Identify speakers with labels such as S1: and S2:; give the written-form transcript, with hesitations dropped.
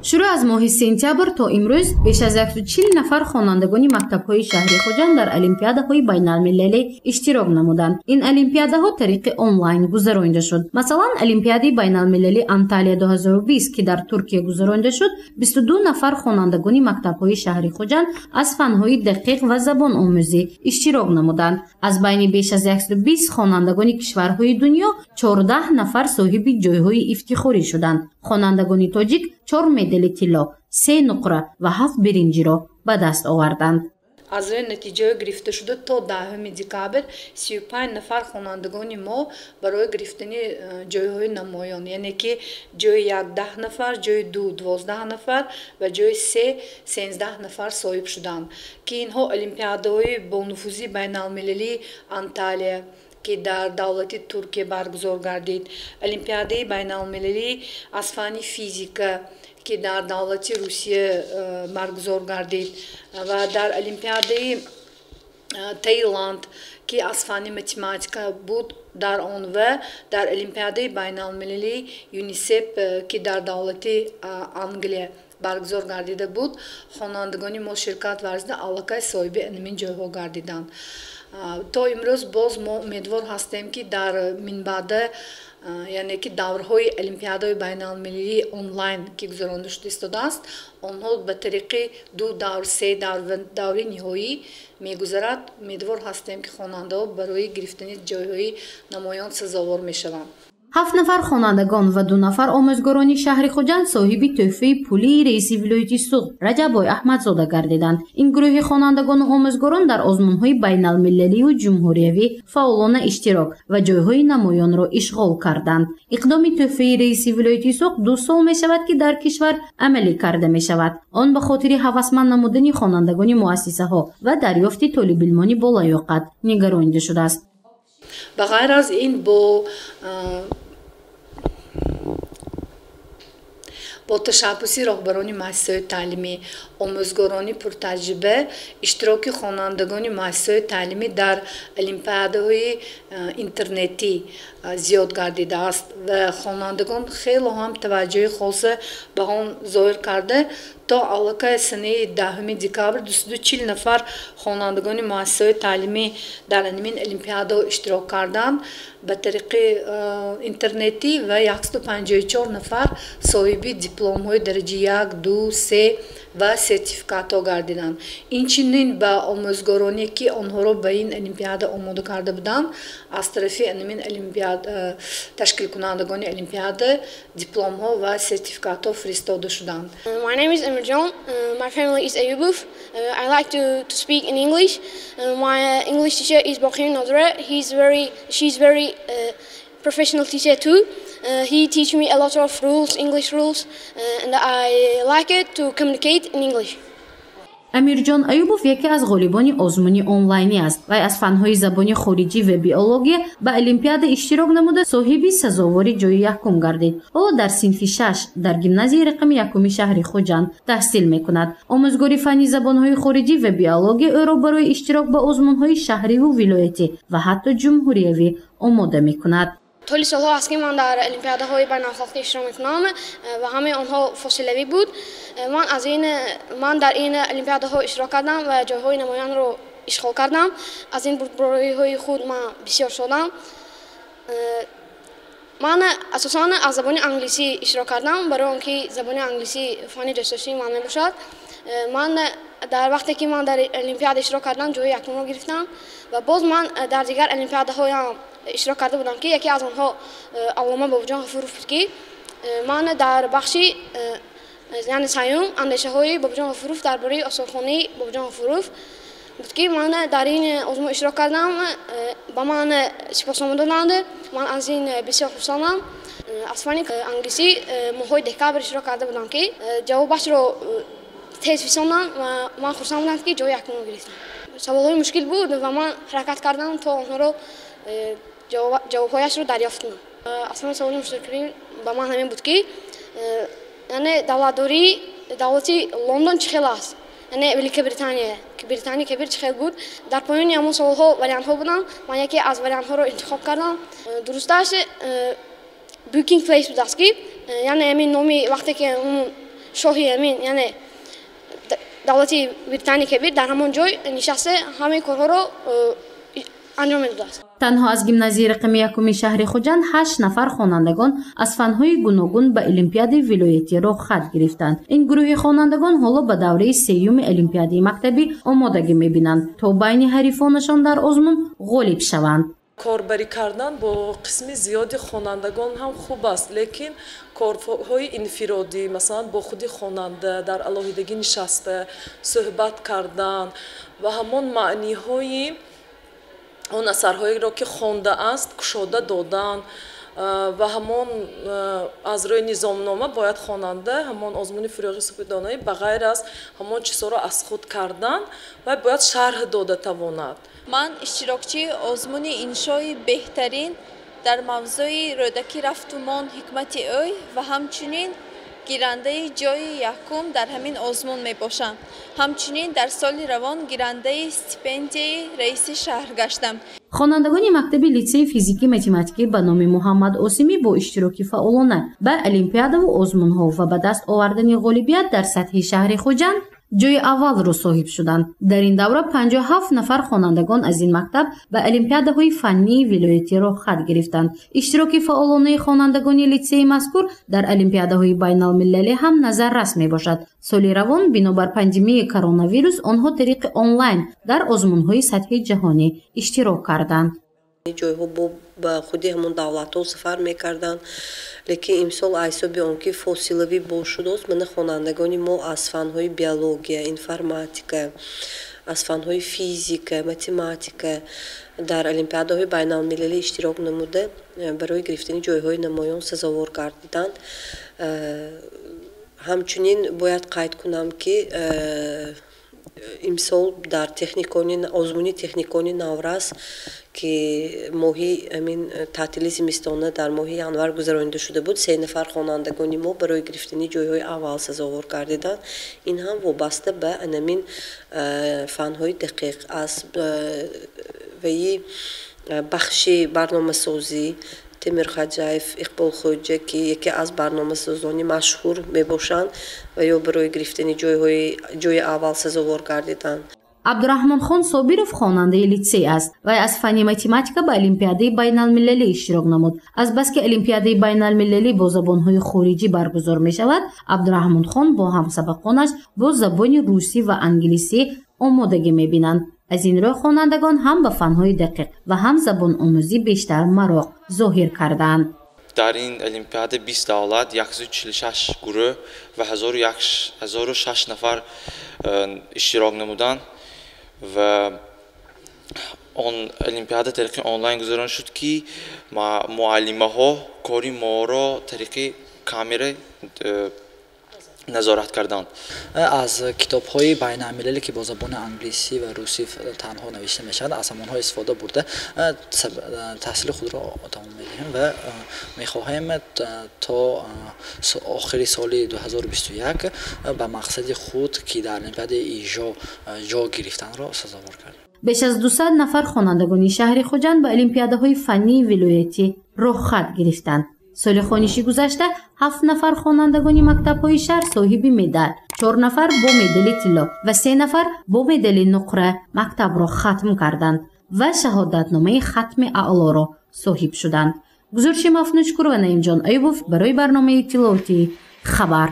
S1: шурӯъ аз моҳи сентябр то имрӯз беш аз 140 нафар хонандагони мактабҳои шаҳри хуҷанд дар олимпиадаҳои байналмилалӣ иштирок намуданд. Ин олимпиадаҳо тариқи онлайн гузаронида шуд. Масалан, олимпиадаи байналмилалӣ Анталия 2020 ки дар Туркия гузаронида шуд, 22 нафар хонандагони мактабҳои шаҳри хуҷанд аз фанҳои дақиқ ва забономӯзӣ иштирок намуданд. Аз байни беш аз 120 хонандагони кишварҳои дунё 14 нафар соҳиби ҷойҳои ифтихорӣ шуданд. хонандагони тоҷик 4 медали тилло, 3 нуқра ва 7 биринҷиро ба даст оварданд.
S2: аз рӯи натиҷаҳои гирифта шуда то 10 декабр 35 нафар хонандагони мо барои гирифтани ҷойҳои намоён, яъне ки ҷои 1 10 нафар, ҷои 2 12 нафар ва ҷои 3 13 нафар соҳиб шуданд, ки инҳо олимпиадаҳои бонуфузи байналмилалӣ Анталия ки дар давлати Туркия баргузор гардид, олимпиадаи байналмилалӣ аз фанни физика ки дар давлати Русия баргузор гардид ва дар олимпиадаи Таиланд ки аз фанни математика буд дар он ва дар олимпиадаи байналмилалӣ ЮНИСЕФ ки дар давлати Англия баргузор гардида буд, хонандагони мо ширкат варзида аллакай соҳиби анмин ҷойҳо гардиданд. то имрӯз боз мо умедвор ҳастем ки дар минбаъда яъне ки даврҳои олимпиадаҳои байналмилалӣ онлайн ки гузаронида шуда истодааст, онҳо ба тариқи 2 давр 3 давр ва даври ниҳоӣ мегузарад. умедвор ҳастем ки хонандаҳо барои гирифтани ҷойҳои намоён сазовор мешаванд.
S1: 7 нафар хонандагон ва 2 нафар омӯзгорони шаҳри хуҷанд соҳиби тӯҳфаи пулии раиси вилояти суд Раҷаббой Аҳмадзода гардиданд. ин гурӯҳи хонандагону омӯзгорон дар озмунҳои байналмилалию ҷумҳуриявӣ фаъолона иштирок ва ҷойҳои намоёнро ишғол карданд. иқдоми тӯҳфаи раиси вилояти суд 2 сол мешавад ки дар кишвар амалӣ карда мешавад. он ба хотири ҳавасманд намудани хонандагони муассисаҳо ва дарёфти толибилмони болаёқат нигаронида шудааст.
S2: ба ғайр аз ин бо ташаббуси роҳбарони муассисаҳои таълимӣ, омӯзгорони пуртаҷриба, иштироки хонандагони муассисаҳои таълимӣ дар олимпиадаҳои интернетӣ зиёд гардидааст ва хонандагон хело ҳам таваҷҷӯҳи хоса ба он зоҳир карда, то аллакай санаи 10 декабр 240 нафар хонандагони муассисаҳои таълимӣ дар анмин олимпиадаҳо иштирок карданд ба тариқи интернетӣ ва 154 нафар соҳиби дипломҳои дараҷаи 1, 2, 3 ва сертификатҳо гардиданд. инчунин ба омӯзгороне ки онҳоро ба ин олимпиада омода карда буданд, аз тарафи анмин ташкилкунандагони олимпиада дипломҳо ва сертификатҳо фиристода шуданд.
S3: My name is Emirjon. My family is Ayubov. I like to speak in English. My English teacher is Bakhir Nadra. She's very professional teacher too. He teach me a lot of rules, English rules, and I like it to communicate in English.
S1: амирҷон аюбов яке аз ғолибони озмуни онлайнӣ аст. вай аз фанҳои забони хориҷӣ ва биология ба олимпиада иштирок намуда соҳиби сазовори ҷои якум гардид. ҳоло дар синфи 6 дар гимназияи рақами 1 шаҳри хуҷанд таҳсил мекунад. омӯзгори фанни забонҳои хориҷӣ ва биология ӯро барои иштирок ба озмунҳои шаҳриву вилоятӣ ва ҳатто ҷумҳуриявӣ омода мекунад.
S3: طول سالها است که من در المپیادهای بین‌المللی اشتراک می‌کنم و همه آنها فاصله‌ای بود. من در این المپیادها اشتراک کردم و جای‌های نمایان رو اشغال کردم. از این بردباری‌های خود من بسیار شدم. من اساساً از زبان انگلیسی اشتراک کردم برای اینکه زبان انگلیسی فنی دسترسی من می‌باشد. من در وقتی که من در المپیاد اشتراک کردم جای یکم رو گرفتم و باز من در دیگر المپیادهای اشتراک کرده بودم که یکی از آنها علامه بابجان غفورov بود که من در بخشی یعنی سیوم اندیشه های بابجان غفورov درباره آثارخوانی بابجان غفورov بود که من در این آزمون اشتراک کردم. با من سپاسگزارم. من از این بسیار خوشحالم. از فن انگلیسی ماهای دکابر اشتراک کرده بودم که جوابش رو تیز فهمیدم و من خوشحال بودم که جای یکم رو گرفتم. سوال‌های مشکل بود و من حرکت کردم تا آنها رو جوابهایش رو دریافت کنم. اصلا سوال مشترکی با من همین بود که یعنی دولتی لندن چه خیلی است، یعنی ولی بریتانیا کبیر چه خیلی بود. در پایان همون سوال‌ها وریانت‌ها بودن. من یکی از وریانت‌ها رو انتخاب کردم. درستش بوکینگ پلیس بود است که یعنی همین نامی وقتی که اون شاهی امین یعنی دولتی بریتانیا کبیر در همان جای نشسته همه کارها رو انجام میده است.
S1: تنها از گیمنازیای رقم یکم شهر خوجند 8 نفر خوانندگان از فن‌های گوناگون به المپیاد ولایتی را خط گرفتند. این گروه خوانندگان حالا به دوره سوم المپیاد مکتبی آمادگی می‌بینند تا بین حریفانشان در آزمون غالب شوند.
S4: کاربری کردن با قسم زیادی خوانندگان هم خوب است، لیکن کارهای انفرادی مثلا با خودی خواننده در علاحدگی نشسته صحبت کردن و همان معنی‌های اون اثرهایی را که خوانده است گشوده دادن و همان از روی نظامنامه باید خواننده همان آزمون فراغی سپیدانایی بغیر از همان چیزها را از خود کردن و باید شرح داده تواند.
S5: من اشتراکچی آزمون انشای بهترین در موضوع رودکی رفتمان حکمت اوی و همچنین گیرنده جای یکم در همین آزمون می باشم. همچنین در سال روان گیرنده استیپندیای رئیس شهر گشتم.
S1: خوانندگان مکتب لیسه فیزیکی متماتیکی به نام محمد عاصمی با اشتراک فعالانه به المپیاد و آزمون‌ها و به دست آوردن غالبیت در سطح شهر خوجند جای اول را صاحب شدند. در این دوره 57 نفر خوانندگان از این مکتب به المپیادهای فنی ولایتی را خط گرفتند. اشتراک فعالانه خوانندگان لیسه مذکور در المپیادهای بین المللی هم نظررس می باشد. سال روان بنابر پاندمی کرونا ویروس آنها طریق آنلاین در آزمون‌های سطح جهانی اشتراک کردند.
S6: جایها با خودی همون دولت‌ها سفر می‌کردند، لیکن امسال ایسابی آنکه فاصله‌ای با شده است. من خوانندگان ما از فن‌های بیولوژی، انفرماتیک، از فن‌های فیزیک، متماتیک در المپیادهای بین‌المللی اشتراک نموده برای گرفتن جایهای نمایان سزاوار گردیدند. همچنین باید قید کنم که امسال در آزمون تکنیکانی نوروز که ماهی امین تعطیل زمستانه در ماه ینور گذرانده شده بود، 3 نفر خوانندگان ما برای گرفتن جایهای اول سزاوار گردیدند. این هم وابسته به همین فن‌های دقیق است و بخش برنامه‌سازی تیمور خجایف، اقبال خوجه که یکی از برنامه‌سازان مشهور میباشند و یا برای گرفتن جای اول سزاوار گردیدند.
S1: عبدالرحمن خان صابیروف خواننده لیسه است و از فن متماتیک به المپیاده بین المللی اشتراک نمود. از بس که المپیاده بین المللی با زبان‌های خارجی برگزار می شود، عبدالرحمن خان با همسبقانش با زبان روسی و انگلیسی آمادگی می بینند. از این راه خوانندگان هم به فن‌های دقیق و هم زبان آموزی بیشتر مراغ ظاهر کردند.
S7: در این المپیاد 20 دولت 146 گروه و 1006 نفر اشتراک نمودند و اون المپیاد طریق آنلاین گذران شد که معلمه ها کاری ما را طریق کامره نظارت کردند.
S8: از کتاب های بین المللی که با زبان انگلیسی و روسی تنها نوشته میشد از همونها استفاده برده تحصیل خود را ادامه میدهیم و میخواهیم تا آخر سال 2021 به مقصد خود که در المپیاد جا گرفتن را سزاوار کرد.
S1: بیش از 200 نفر خوانندگان شهر خوجند به المپیادهای فنی ولایتی را خط گرفتند. سال خوانشی گذشته 7 نفر خوانندگان مکتب‌های شهر صاحب مدال، 4 نفر با مدال طلا و 3 نفر با مدال نقره مکتب را ختم کردند و شهادتنامه ختم اعلا را صاحب شدند. گزارش مفنوشکور و نعیم جان ایوب برای برنامه اطلاعاتی خبر.